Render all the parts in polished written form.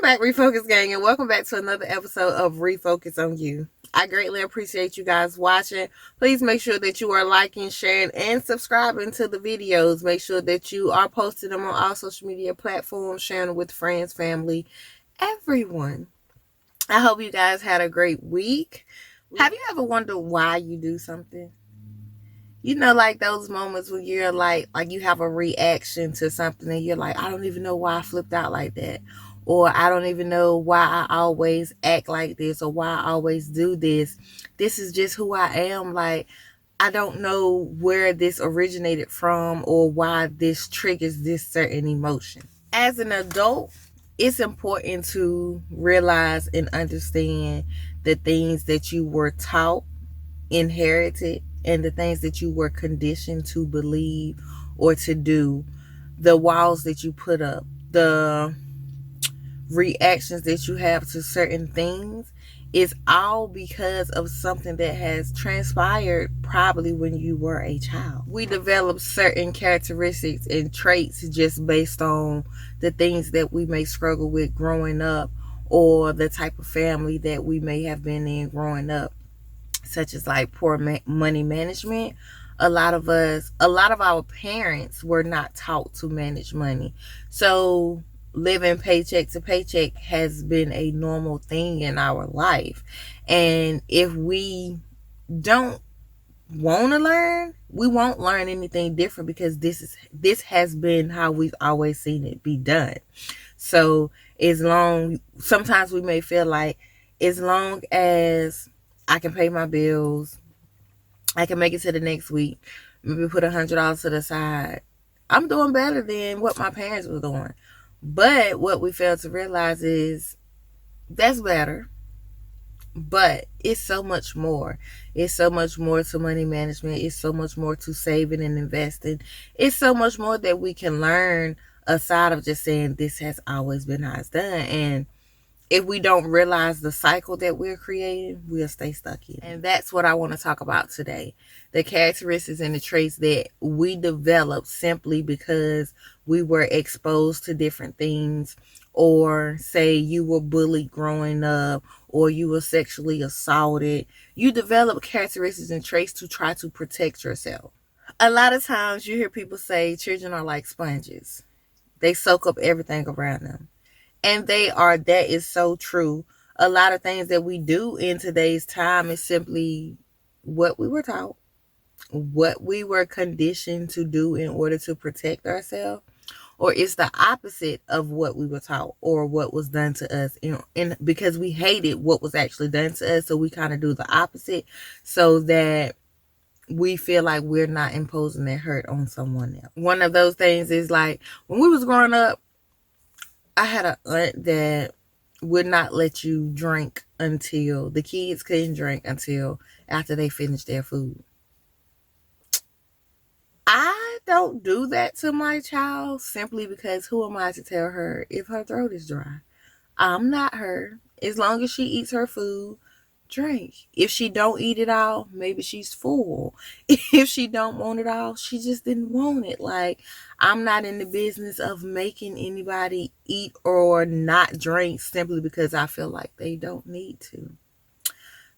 back, Refocus Gang, and welcome back to another episode of Refocus on You. I greatly appreciate you guys watching. Please make sure that you are liking, sharing, and subscribing to the videos. Make sure that you are posting them on all social media platforms, sharing them with friends, family, everyone. I hope you guys had a great week. Have you ever wondered why you do something? You know, like those moments when you're like you have a reaction to something and you're like, I don't even know why I flipped out like that. Or I don't even know why I always act like this or why I always do this. This is just who I am. Like, I don't know where this originated from or why this triggers this certain emotion. As an adult, it's important to realize and understand the things that you were taught, inherited, and the things that you were conditioned to believe or to do, the walls that you put up, the reactions that you have to certain things, is all because of something that has transpired probably when you were a child. We develop certain characteristics and traits just based on the things that we may struggle with growing up or the type of family that we may have been in growing up, such as like poor money management. A lot of our parents were not taught to manage money. So living paycheck to paycheck has been a normal thing in our life. And if we don't want to learn, we won't learn anything different because this has been how we've always seen it be done. So sometimes we may feel like as long as I can pay my bills, I can make it to the next week, maybe put $100 to the side, I'm doing better than what my parents were doing. But what we fail to realize is that's better, but it's so much more. It's so much more to money management. It's so much more to saving and investing. It's so much more that we can learn aside of just saying this has always been how it's done. And if we don't realize the cycle that we're creating, we'll stay stuck in. And that's what I want to talk about today. The characteristics and the traits that we develop simply because we were exposed to different things, or say you were bullied growing up, or you were sexually assaulted. You develop characteristics and traits to try to protect yourself. A lot of times you hear people say children are like sponges. They soak up everything around them. And that is so true. A lot of things that we do in today's time is simply what we were taught, what we were conditioned to do in order to protect ourselves, or it's the opposite of what we were taught or what was done to us. And because we hated what was actually done to us, so we kind of do the opposite so that we feel like we're not imposing that hurt on someone else. One of those things is like when we was growing up, I had an aunt that would not let you drink until the kids couldn't drink until after they finished their food. I don't do that to my child simply because who am I to tell her if her throat is dry? I'm not her. As long as she eats her food, drink. If she don't eat it all, maybe she's full. If she don't want it all, she just didn't want it. Like, I'm not in the business of making anybody eat or not drink simply because I feel like they don't need to.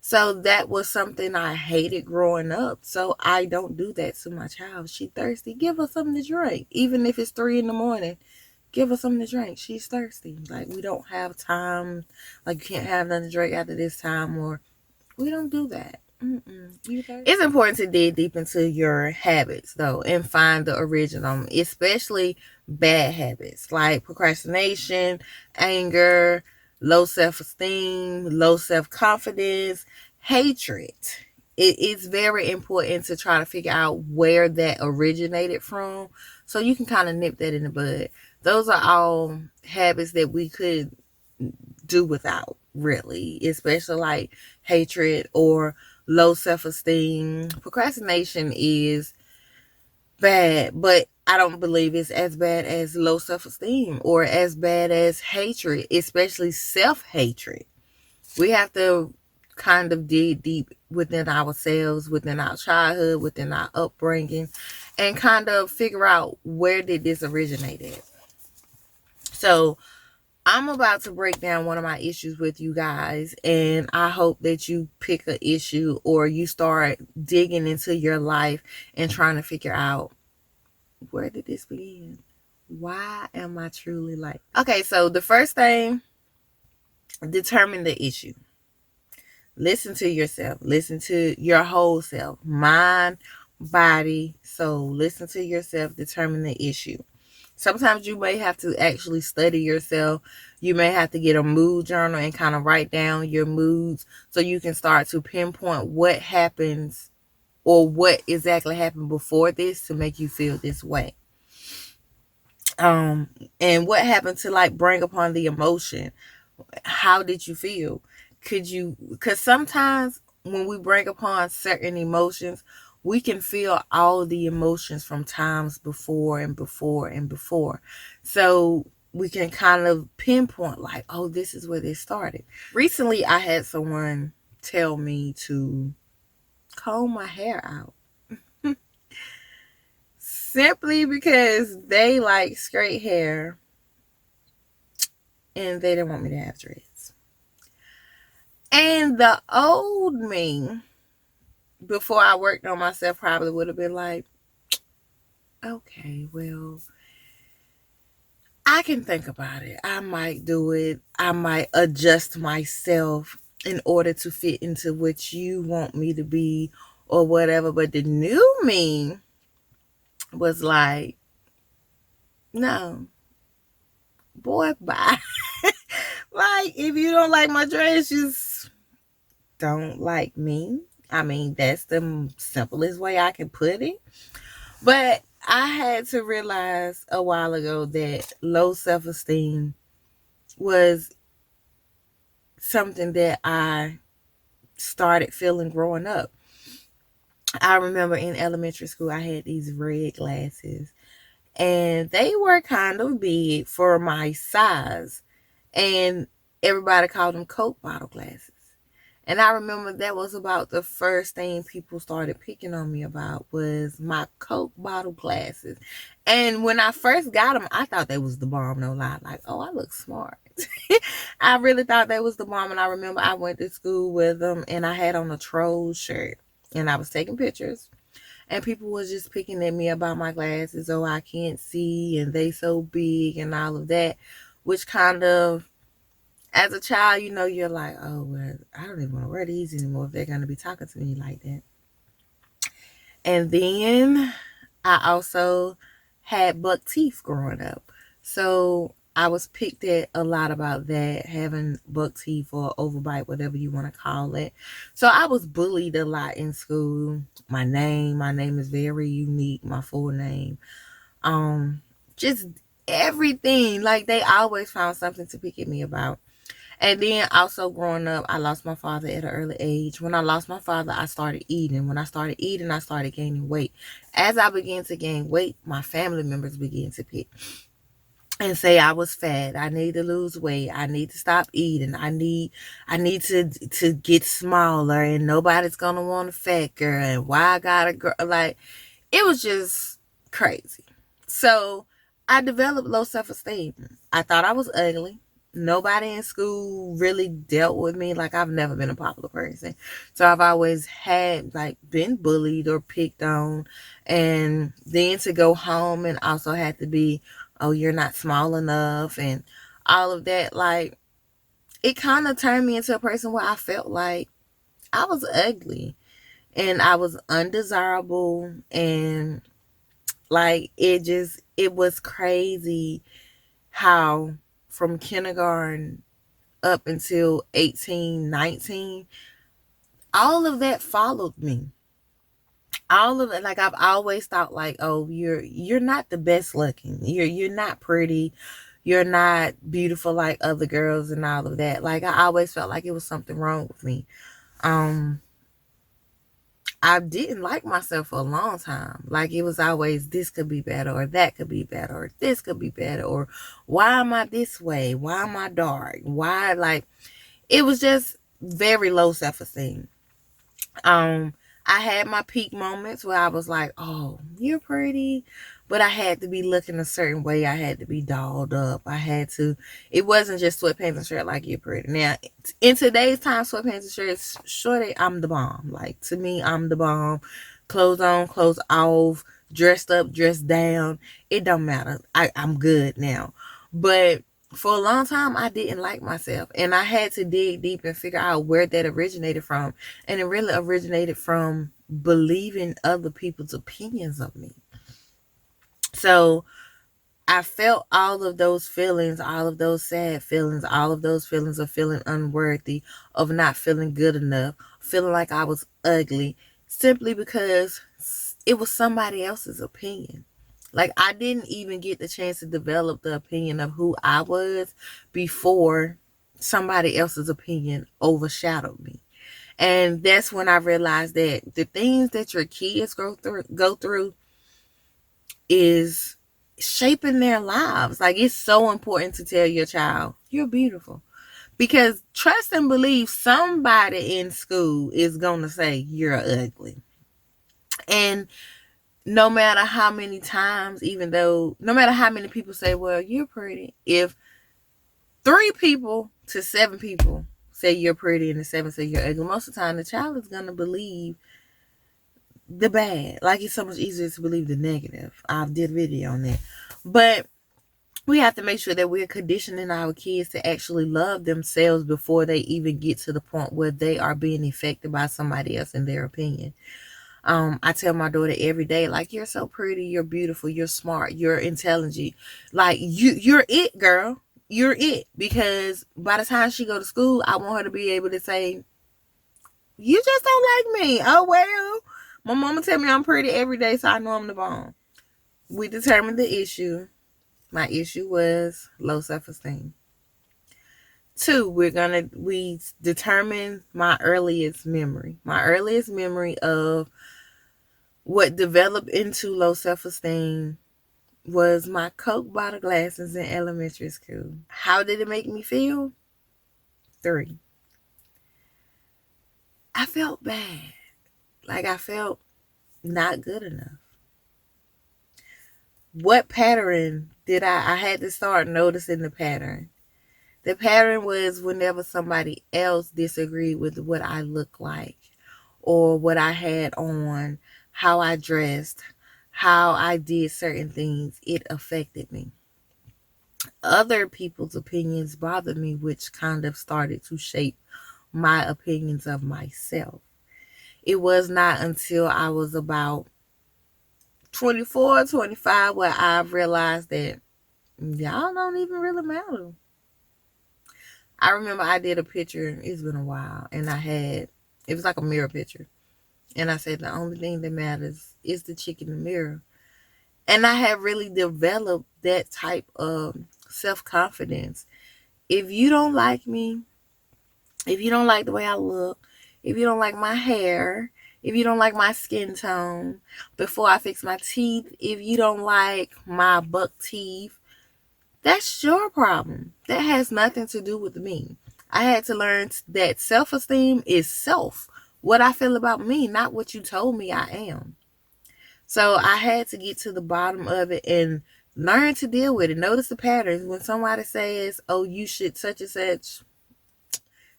So that was something I hated growing up. So I don't do that to my child. She thirsty, give her something to drink. Even if it's 3 in.the.morning, give her something to drink. She's thirsty. Like, we don't have time. Like, you can't have nothing to drink after this time, or we don't do that. It's important to dig deep into your habits, though, and find the original, especially bad habits like procrastination, anger, low self-esteem, low self-confidence, hatred. It is very important to try to figure out where that originated from so you can kind of nip that in the bud. Those are all habits that we could do without, really, especially like hatred or low self-esteem. Procrastination is bad, but I don't believe it's as bad as low self-esteem or as bad as hatred, especially self-hatred. We have to kind of dig deep within ourselves, within our childhood, within our upbringing, and kind of figure out where did this originate at. So I'm about to break down one of my issues with you guys, and I hope that you pick an issue or you start digging into your life and trying to figure out, where did this begin? Why am I truly like? Okay, so the first thing, determine the issue. Listen to yourself. Listen to your whole self. Mind, body, soul. Listen to yourself. Determine the issue. Sometimes you may have to actually study yourself. You may have to get a mood journal and kind of write down your moods so you can start to pinpoint what happens or what exactly happened before this to make you feel this way. And what happened to like bring upon the emotion? How did you feel? Because sometimes when we bring upon certain emotions, we can feel all the emotions from times before and before and before. So we can kind of pinpoint like, oh, this is where this started. Recently, I had someone tell me to comb my hair out. Simply because they like straight hair and they didn't want me to have dreads. And the old me, before I worked on myself, probably would have been like, okay, well, I can think about it. I might do it. I might adjust myself in order to fit into what you want me to be or whatever. But the new me was like, no, boy, bye. Like, if you don't like my dress, just don't like me. I mean, that's the simplest way I can put it. But I had to realize a while ago that low self-esteem was something that I started feeling growing up. I remember in elementary school, I had these red glasses, and they were kind of big for my size, and everybody called them Coke bottle glasses. And I remember that was about the first thing people started picking on me about was my Coke bottle glasses. And when I first got them, I thought they was the bomb, no lie. Like, oh, I look smart. I really thought they was the bomb. And I remember I went to school with them and I had on a troll shirt and I was taking pictures. And people was just picking at me about my glasses. Oh, I can't see and they so big and all of that. Which kind of, as a child, you know, you're like, oh, well, I don't even want to wear these anymore if they're going to be talking to me like that. And then I also had buck teeth growing up. So I was picked at a lot about that, having buck teeth or overbite, whatever you want to call it. So I was bullied a lot in school. My name is very unique, my full name. Just everything. Like, they always found something to pick at me about. And then also growing up, I lost my father at an early age. When I lost my father, I started eating. When I started eating, I started gaining weight. As I began to gain weight, my family members began to pick and say I was fat. I need to lose weight. I need to stop eating. I need to get smaller, and nobody's gonna want a fat girl. And why I got a girl? Like, it was just crazy. So I developed low self-esteem. I thought I was ugly. Nobody in school really dealt with me. Like, I've never been a popular person. So I've always had, like, been bullied or picked on. And then to go home and also had to be, oh, you're not small enough and all of that. Like, it kind of turned me into a person where I felt like I was ugly and I was undesirable. And like, it was crazy how from kindergarten up until 18, 19, all of that followed me. All of it, like, I've always thought like, oh, you're not the best looking. You're not pretty. You're not beautiful like other girls and all of that. Like, I always felt like it was something wrong with me. I didn't like myself for a long time. Like, it was always, this could be better, or that could be better, or this could be better, or why am I this way? Why am I dark? Why, like, it was just very low self-esteem. I had my peak moments where I was like, oh, you're pretty. but I had to be looking a certain way. I had to be dolled up. It wasn't just sweatpants and shirt like you're pretty. Now, in today's time, sweatpants and shirts, shorty, I'm the bomb. Like, to me, I'm the bomb. Clothes on, clothes off, dressed up, dressed down. It don't matter. I'm good now. But for a long time, I didn't like myself. And I had to dig deep and figure out where that originated from. And it really originated from believing other people's opinions of me. So I felt all of those feelings, all of those sad feelings, all of those feelings of feeling unworthy, of not feeling good enough, feeling like I was ugly, simply because it was somebody else's opinion. Like, I didn't even get the chance to develop the opinion of who I was before somebody else's opinion overshadowed me. And that's when I realized that the things that your kids go through is shaping their lives. Like, it's so important to tell your child, you're beautiful. Because trust and believe, somebody in school is going to say you're ugly. And no matter how many times, no matter how many people say, well, you're pretty, if 3 people to 7 people say you're pretty and the 7 say you're ugly, most of the time the child is going to believe the bad. Like, it's so much easier to believe the negative. I did a video on that. But we have to make sure that we're conditioning our kids to actually love themselves before they even get to the point where they are being affected by somebody else in their opinion. I tell my daughter every day, like, you're so pretty, you're beautiful, you're smart, you're intelligent. Like, you're it, girl. You're it. Because by the time she go to school, I want her to be able to say, you just don't like me. Oh, well, my mama tell me I'm pretty every day, so I know I'm the bomb. We determined the issue. My issue was low self-esteem. 2, we determined my earliest memory. My earliest memory of what developed into low self-esteem was my Coke bottle glasses in elementary school. How did it make me feel? 3, I felt bad. Like, I felt not good enough. What pattern did I had to start noticing the pattern. The pattern was whenever somebody else disagreed with what I looked like or what I had on, how I dressed, how I did certain things, it affected me. Other people's opinions bothered me, which kind of started to shape my opinions of myself. It was not until I was about 24, 25 where I realized that y'all don't even really matter. I remember I did a picture, it's been a while, and it was like a mirror picture. And I said, the only thing that matters is the chick in the mirror. And I have really developed that type of self-confidence. If you don't like me, if you don't like the way I look, if you don't like my hair, if you don't like my skin tone, before I fix my teeth, if you don't like my buck teeth, that's your problem. That has nothing to do with me. I had to learn that self-esteem is self. What I feel about me, not what you told me I am. So I had to get to the bottom of it and learn to deal with it. Notice the patterns. When somebody says, oh, you should such and such,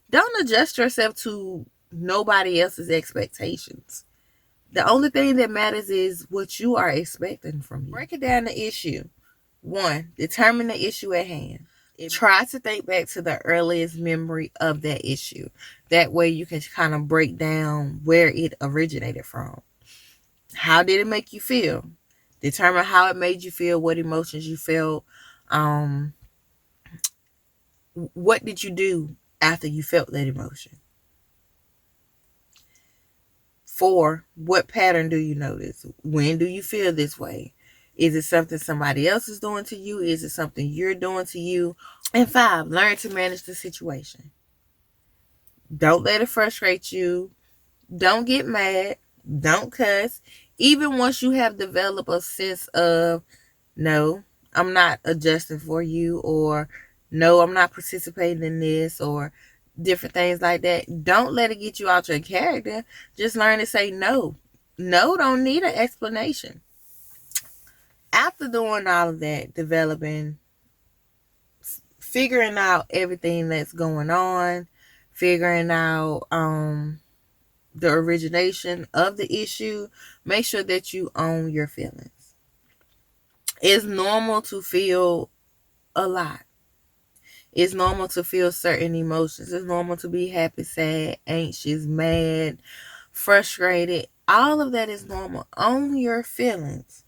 don't adjust yourself to nobody else's expectations. The only thing that matters is what you are expecting from you. Break it down the issue. 1, determine the issue at hand. Try to think back to the earliest memory of that issue. That way you can kind of break down where it originated from. How did it make you feel? Determine how it made you feel, what emotions you felt. What did you do after you felt that emotion? 4, what pattern do you notice? When do you feel this way? Is it something somebody else is doing to you? Is it something you're doing to you? And 5, learn to manage the situation. Don't let it frustrate you. Don't get mad. Don't cuss. Even once you have developed a sense of, no, I'm not adjusting for you, or no, I'm not participating in this, or different things like that. Don't let it get you out your character. Just learn to say no. No don't need an explanation. After doing all of that, developing, figuring out everything that's going on, figuring out the origination of the issue, make sure that you own your feelings. It's normal to feel a lot. It's normal to feel certain emotions. It's normal to be happy, sad, anxious, mad, frustrated. All of that is normal. Own your feelings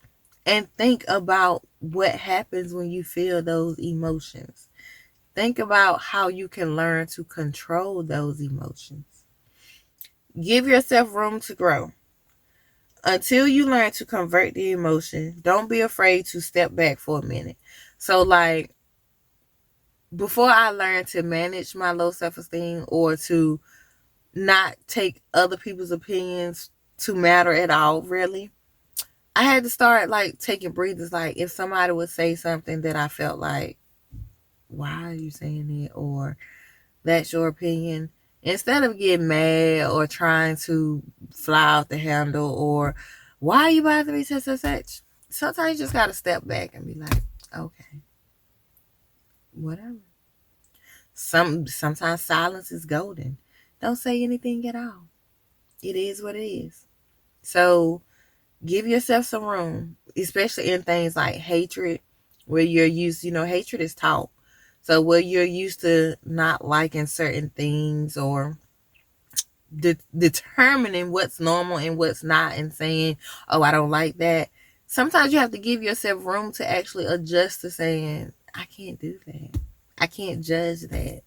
and think about what happens when you feel those emotions. Think about how you can learn to control those emotions. Give yourself room to grow. Until you learn to convert the emotion, don't be afraid to step back for a minute. So, like, before I learned to manage my low self-esteem or to not take other people's opinions to matter at all, really, I had to start, like, taking breathers. Like, if somebody would say something that I felt like, why are you saying it? Or that's your opinion. Instead of getting mad or trying to fly out the handle or why are you bothering me, such, sometimes you just gotta step back and be like, okay, whatever. Sometimes silence is golden. Don't say anything at all. It is what it is. So give yourself some room, especially in things like hatred, where you're used, hatred is taught. So where you're used to not liking certain things or determining what's normal and what's not and saying, oh, I don't like that. Sometimes you have to give yourself room to actually adjust to saying, I can't do that. I can't judge that.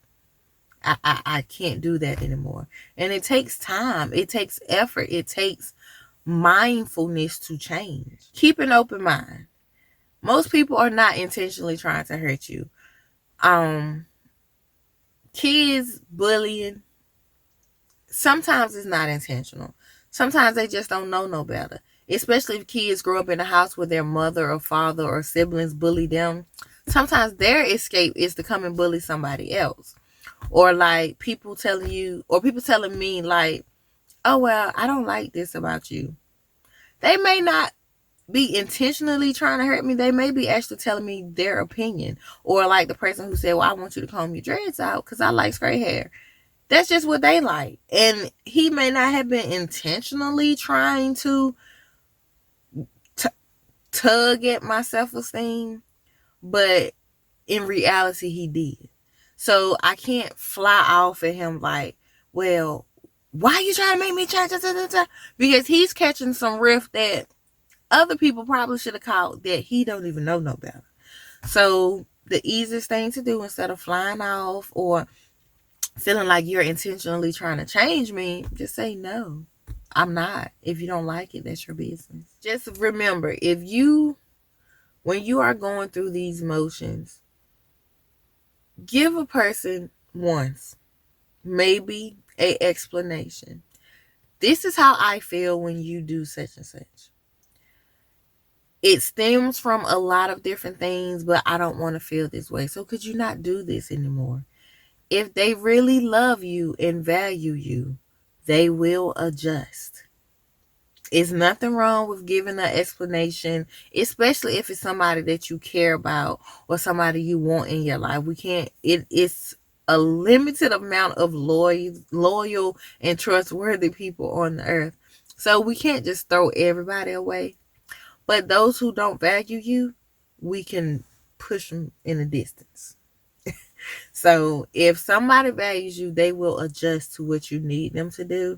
I can't do that anymore. And it takes time. It takes effort. It takes mindfulness to change. Keep an open mind. Most people are not intentionally trying to hurt you. Kids bullying, sometimes it's not intentional. Sometimes they just don't know no better. Especially if kids grow up in a house where their mother or father or siblings bully them. Sometimes their escape is to come and bully somebody else. Or like people telling you, or people telling me like, oh, well, I don't like this about you. They may not be intentionally trying to hurt me. They may be actually telling me their opinion. Or like the person who said, well, I want you to comb your dreads out because I like straight hair. That's just what they like. And he may not have been intentionally trying to tug at my self-esteem, but in reality, he did. So I can't fly off at him like, well, why are you trying to make me change? Because he's catching some riff that other people probably should have caught that he don't even know no better. So the easiest thing to do, instead of flying off or feeling like you're intentionally trying to change me, just say no. I'm not. If you don't like it, that's your business. Just remember, when you are going through these motions, give a person once, maybe a explanation. This is how I feel when you do such and such. It stems from a lot of different things, but I don't want to feel this way. So could you not do this anymore? If they really love you and value you, they will adjust. It's nothing wrong with giving an explanation, especially if it's somebody that you care about or somebody you want in your life. It's a limited amount of loyal and trustworthy people on the earth. So we can't just throw everybody away. But those who don't value you, we can push them in a distance. So if somebody values you, they will adjust to what you need them to do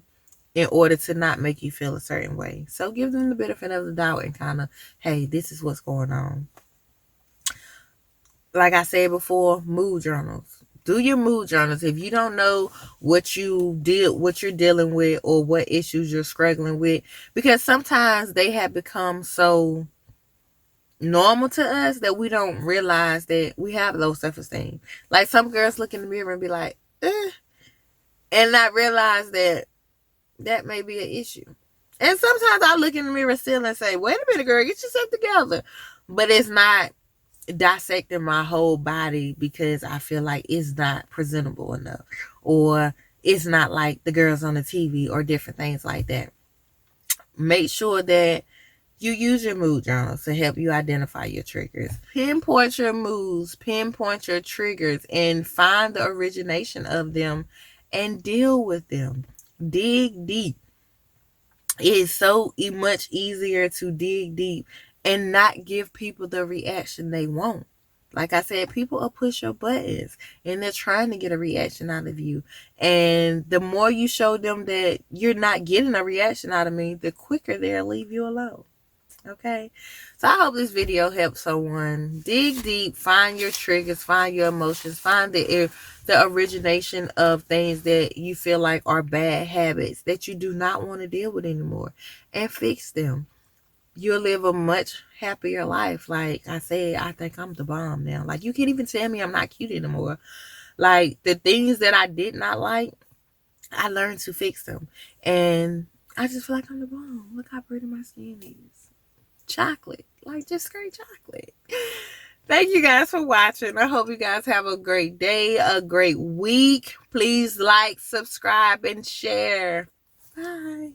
in order to not make you feel a certain way. So give them the benefit of the doubt and kind of, hey, this is what's going on. Like I said before, mood journals. Do your mood journals. If you don't know what you're dealing with or what issues you're struggling with, because sometimes they have become so normal to us that we don't realize that we have low self-esteem. Like some girls look in the mirror and be like, and not realize that may be an issue. And sometimes I look in the mirror still and say, wait a minute, girl, get yourself together. But it's not dissecting my whole body because I feel like it's not presentable enough, or it's not like the girls on the TV or different things like that. Make sure that You use your mood journals to help you identify your triggers. Pinpoint your moods, pinpoint your triggers, and find the origination of them and deal with them. Dig deep. It is so much easier to dig deep and not give people the reaction they want. Like I said, people will push your buttons and they're trying to get a reaction out of you. And the more you show them that you're not getting a reaction out of me, the quicker they'll leave you alone. Okay, so I hope this video helps someone. Dig deep, find your triggers, find your emotions, find the origination of things that you feel like are bad habits that you do not want to deal with anymore, and fix them. You'll live a much happier life. Like I said, I think I'm the bomb now. Like, you can't even tell me I'm not cute anymore. Like, the things that I did not like, I learned to fix them, and I just feel like I'm the bomb. Look how pretty my skin is. Chocolate, like just straight chocolate. Thank you guys for watching. I hope you guys have a great day, a great week. Please like, subscribe, and share. Bye.